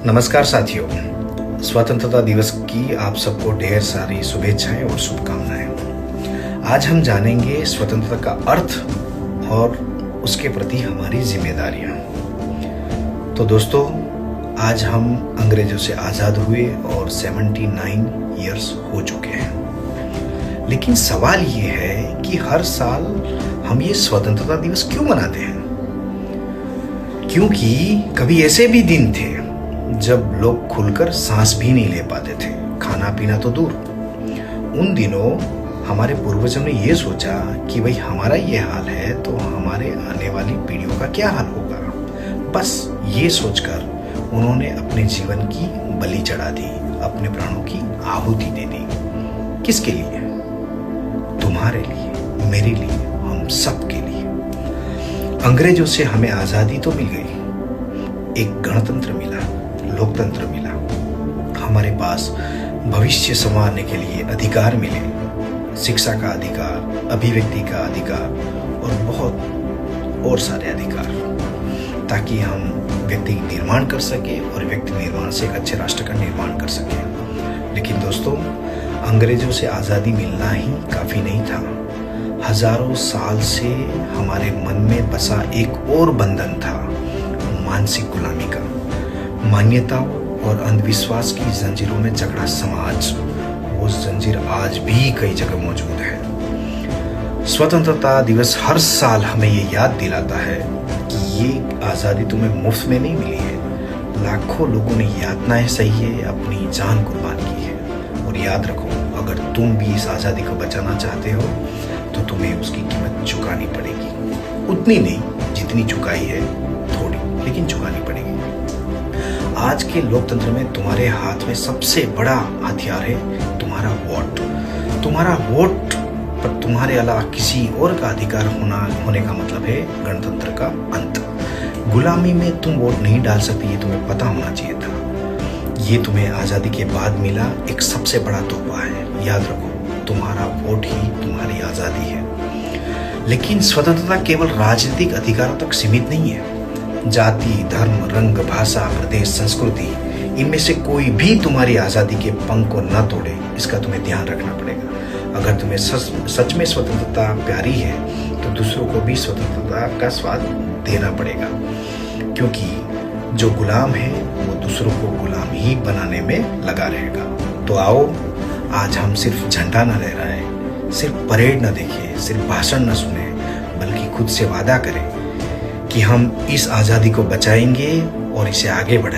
नमस्कार साथियों, स्वतंत्रता दिवस की आप सबको ढेर सारी शुभेच्छाएं और शुभकामनाएं। आज हम जानेंगे स्वतंत्रता का अर्थ और उसके प्रति हमारी जिम्मेदारियां। तो दोस्तों, आज हम अंग्रेजों से आज़ाद हुए और 79 इयर्स हो चुके हैं। लेकिन सवाल ये है कि हर साल हम ये स्वतंत्रता दिवस क्यों मनाते हैं? क्योंकि कभी ऐसे भी दिन थे जब लोग खुलकर सांस भी नहीं ले पाते थे, खाना पीना तो दूर। उन दिनों हमारे पूर्वजों ने ये सोचा कि भाई हमारा ये हाल है तो हमारे आने वाली पीढ़ियों का क्या हाल होगा। बस ये सोचकर उन्होंने अपने जीवन की बलि चढ़ा दी, अपने प्राणों की आहुति दे दी। किसके लिए? तुम्हारे लिए, मेरे लिए, हम सब के लिए। अंग्रेजों से हमें आजादी तो मिल गई, एक गणतंत्र मिला, लोकतंत्र मिला, हमारे पास भविष्य संवारने के लिए अधिकार मिले, शिक्षा का अधिकार, अभिव्यक्ति का अधिकार और बहुत और सारे अधिकार, ताकि हम व्यक्ति निर्माण कर सके और व्यक्ति निर्माण से एक अच्छे राष्ट्र का निर्माण कर सके। लेकिन दोस्तों, अंग्रेजों से आज़ादी मिलना ही काफ़ी नहीं था। हजारों साल से हमारे मन में बसा एक और बंधन था, मानसिक गुलामी का। मान्यताओं और अंधविश्वास की जंजीरों में जकड़ा समाज, वो जंजीर आज भी कई जगह मौजूद है। स्वतंत्रता दिवस हर साल हमें ये याद दिलाता है कि ये आज़ादी तुम्हें मुफ्त में नहीं मिली है। लाखों लोगों ने यातनाएं सही है, अपनी जान कुर्बान की है। और याद रखो, अगर तुम भी इस आज़ादी को बचाना चाहते हो तो तुम्हें उसकी कीमत चुकानी पड़ेगी। उतनी नहीं जितनी चुकाई है, थोड़ी, लेकिन चुकानी पड़ेगी। आज के लोकतंत्र में तुम्हारे हाथ में सबसे बड़ा हथियार है तुम्हारा वोट। तुम्हारा वोट पर तुम्हारे अलावा किसी और का अधिकार होने का मतलब है गणतंत्र का अंत। गुलामी में तुम वोट नहीं डाल सकते, ये तुम्हें पता होना चाहिए था। ये तुम्हें आज़ादी के बाद मिला एक सबसे बड़ा तोहफा है। याद रखो, तुम्हारा वोट ही तुम्हारी आज़ादी है। लेकिन स्वतंत्रता केवल राजनीतिक अधिकारों तक सीमित नहीं है। जाति, धर्म, रंग, भाषा, प्रदेश, संस्कृति, इनमें से कोई भी तुम्हारी आज़ादी के पंख को न तोड़े, इसका तुम्हें ध्यान रखना पड़ेगा। अगर तुम्हें सच में स्वतंत्रता प्यारी है तो दूसरों को भी स्वतंत्रता का स्वाद देना पड़ेगा, क्योंकि जो गुलाम है वो दूसरों को गुलाम ही बनाने में लगा रहेगा। तो आओ, आज हम सिर्फ झंडा न लहराएं, सिर्फ परेड न देखें, सिर्फ भाषण न सुने, बल्कि खुद से वादा करें कि हम इस आज़ादी को बचाएंगे और इसे आगे बढ़ाएंगे।